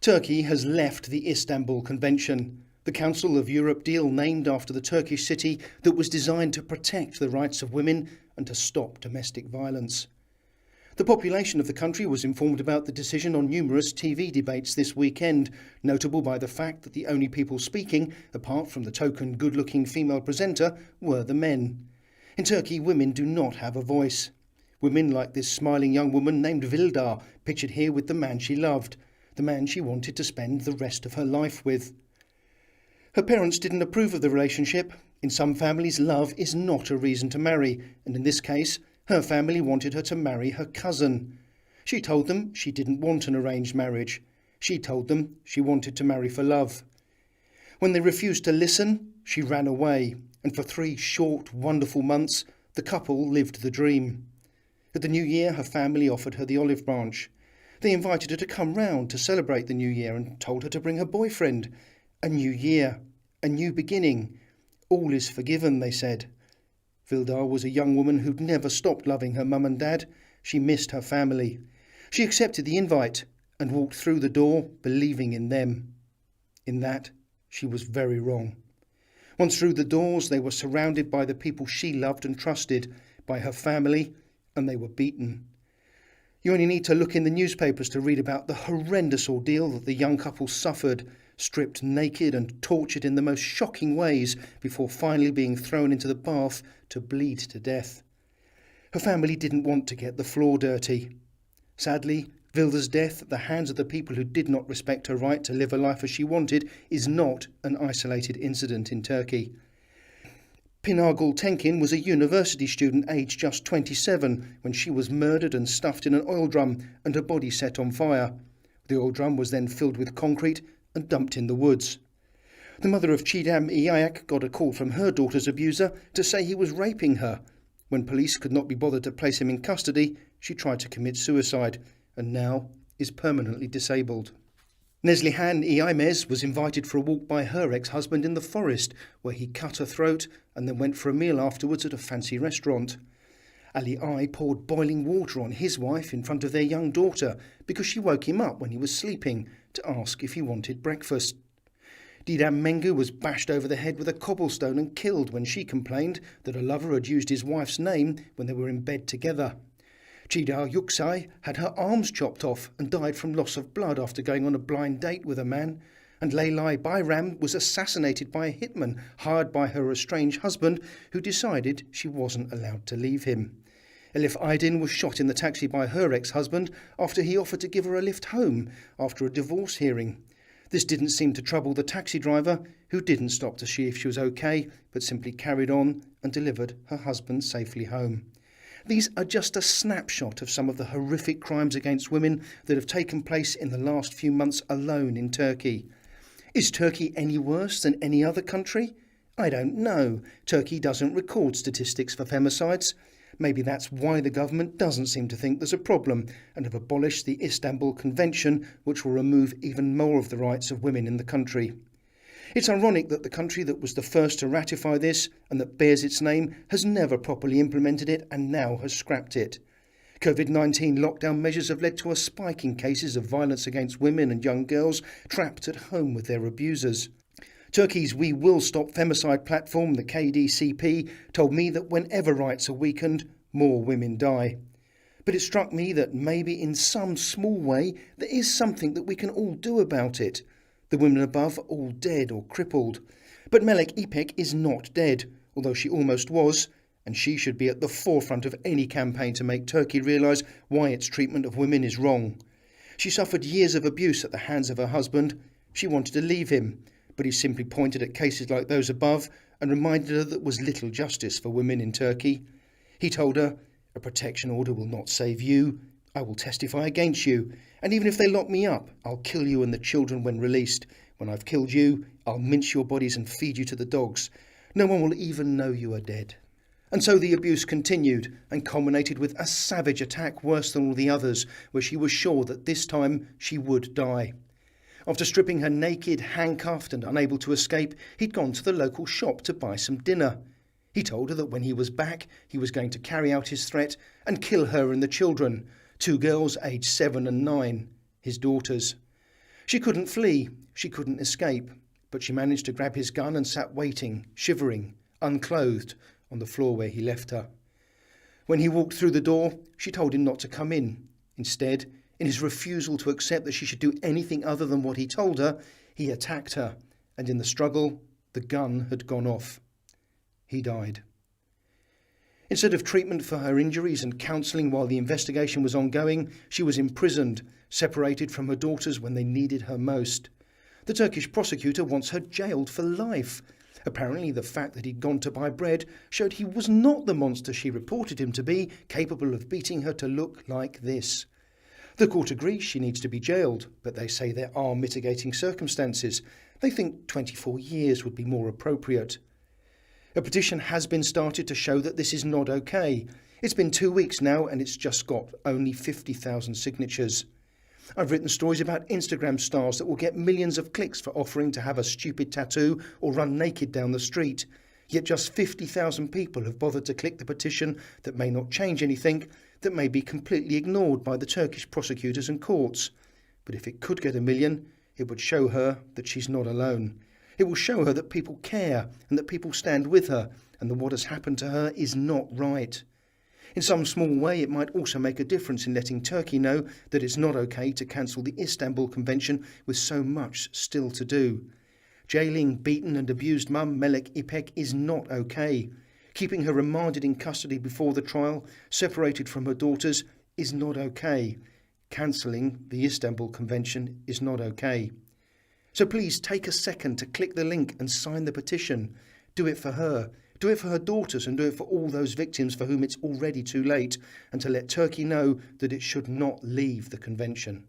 Turkey has left the Istanbul Convention, the Council of Europe deal named after the Turkish city that was designed to protect the rights of women and to stop domestic violence. The population of the country was informed about the decision on numerous TV debates this weekend, notable by the fact that the only people speaking, apart from the token good-looking female presenter, were the men. In Turkey, women do not have a voice. Women like this smiling young woman named Vilda, pictured here with the man she loved, the man she wanted to spend the rest of her life with. Her parents didn't approve of the relationship. In some families, love is not a reason to marry, and in this case, her family wanted her to marry her cousin. She told them she didn't want an arranged marriage. She told them she wanted to marry for love. When they refused to listen, she ran away, and for 3 short, wonderful months, the couple lived the dream. At the new year, her family offered her the olive branch. They invited her to come round to celebrate the new year and told her to bring her boyfriend. A new year, a new beginning. All is forgiven, they said. Vilda was a young woman who'd never stopped loving her mum and dad. She missed her family. She accepted the invite and walked through the door, believing in them. In that, she was very wrong. Once through the doors, they were surrounded by the people she loved and trusted, by her family, and they were beaten. You only need to look in the newspapers to read about the horrendous ordeal that the young couple suffered, stripped naked and tortured in the most shocking ways before finally being thrown into the bath to bleed to death. Her family didn't want to get the floor dirty. Sadly, Vilda's death at the hands of the people who did not respect her right to live a life as she wanted is not an isolated incident in Turkey. Pinagul Tenkin was a university student aged just 27 when she was murdered and stuffed in an oil drum and her body set on fire. The oil drum was then filled with concrete and dumped in the woods. The mother of Çiğdem Ipek got a call from her daughter's abuser to say he was raping her. When police could not be bothered to place him in custody, she tried to commit suicide and now is permanently disabled. Neslihan Iamez was invited for a walk by her ex-husband in the forest, where he cut her throat and then went for a meal afterwards at a fancy restaurant. Ali I poured boiling water on his wife in front of their young daughter because she woke him up when he was sleeping to ask if he wanted breakfast. Didem Mengu was bashed over the head with a cobblestone and killed when she complained that a lover had used his wife's name when they were in bed together. Çiğdem Yüksel had her arms chopped off and died from loss of blood after going on a blind date with a man, and Leylay Bayram was assassinated by a hitman hired by her estranged husband who decided she wasn't allowed to leave him. Elif Aydin was shot in the taxi by her ex-husband after he offered to give her a lift home after a divorce hearing. This didn't seem to trouble the taxi driver, who didn't stop to see if she was okay, but simply carried on and delivered her husband safely home. These are just a snapshot of some of the horrific crimes against women that have taken place in the last few months alone in Turkey. Is Turkey any worse than any other country? I don't know. Turkey doesn't record statistics for femicides. Maybe that's why the government doesn't seem to think there's a problem and have abolished the Istanbul Convention, which will remove even more of the rights of women in the country. It's ironic that the country that was the first to ratify this and that bears its name has never properly implemented it and now has scrapped it. COVID-19 lockdown measures have led to a spike in cases of violence against women and young girls trapped at home with their abusers. Turkey's We Will Stop Femicide platform, the KDCP, told me that whenever rights are weakened, more women die. But it struck me that maybe in some small way there is something that we can all do about it. The women above are all dead or crippled. But Melek Ipek is not dead, although she almost was, and she should be at the forefront of any campaign to make Turkey realise why its treatment of women is wrong. She suffered years of abuse at the hands of her husband. She wanted to leave him, but he simply pointed at cases like those above and reminded her that there was little justice for women in Turkey. He told her, "A protection order will not save you. I will testify against you, and even if they lock me up, I'll kill you and the children when released. When I've killed you, I'll mince your bodies and feed you to the dogs. No one will even know you are dead." And so the abuse continued and culminated with a savage attack worse than all the others, where she was sure that this time she would die. After stripping her naked, handcuffed and unable to escape, he'd gone to the local shop to buy some dinner. He told her that when he was back, he was going to carry out his threat and kill her and the children, 2 girls aged 7 and 9, his daughters. She couldn't flee, she couldn't escape, but she managed to grab his gun and sat waiting, shivering, unclothed, on the floor where he left her. When he walked through the door, she told him not to come in. Instead, in his refusal to accept that she should do anything other than what he told her, he attacked her, and in the struggle, the gun had gone off. He died. Instead of treatment for her injuries and counselling while the investigation was ongoing, she was imprisoned, separated from her daughters when they needed her most. The Turkish prosecutor wants her jailed for life. Apparently, the fact that he'd gone to buy bread showed he was not the monster she reported him to be, capable of beating her to look like this. The court agrees she needs to be jailed, but they say there are mitigating circumstances. They think 24 years would be more appropriate. A petition has been started to show that this is not okay. It's been 2 weeks now and it's just got only 50,000 signatures. I've written stories about Instagram stars that will get millions of clicks for offering to have a stupid tattoo or run naked down the street. Yet just 50,000 people have bothered to click the petition that may not change anything, that may be completely ignored by the Turkish prosecutors and courts. But if it could get 1 million, it would show her that she's not alone. It will show her that people care and that people stand with her and that what has happened to her is not right. In some small way, it might also make a difference in letting Turkey know that it's not okay to cancel the Istanbul Convention with so much still to do. Jailing beaten and abused mum Melek Ipek is not okay. Keeping her remanded in custody before the trial, separated from her daughters, is not okay. Cancelling the Istanbul Convention is not okay. So please take a second to click the link and sign the petition. Do it for her. Do it for her daughters and do it for all those victims for whom it's already too late, and to let Turkey know that it should not leave the convention.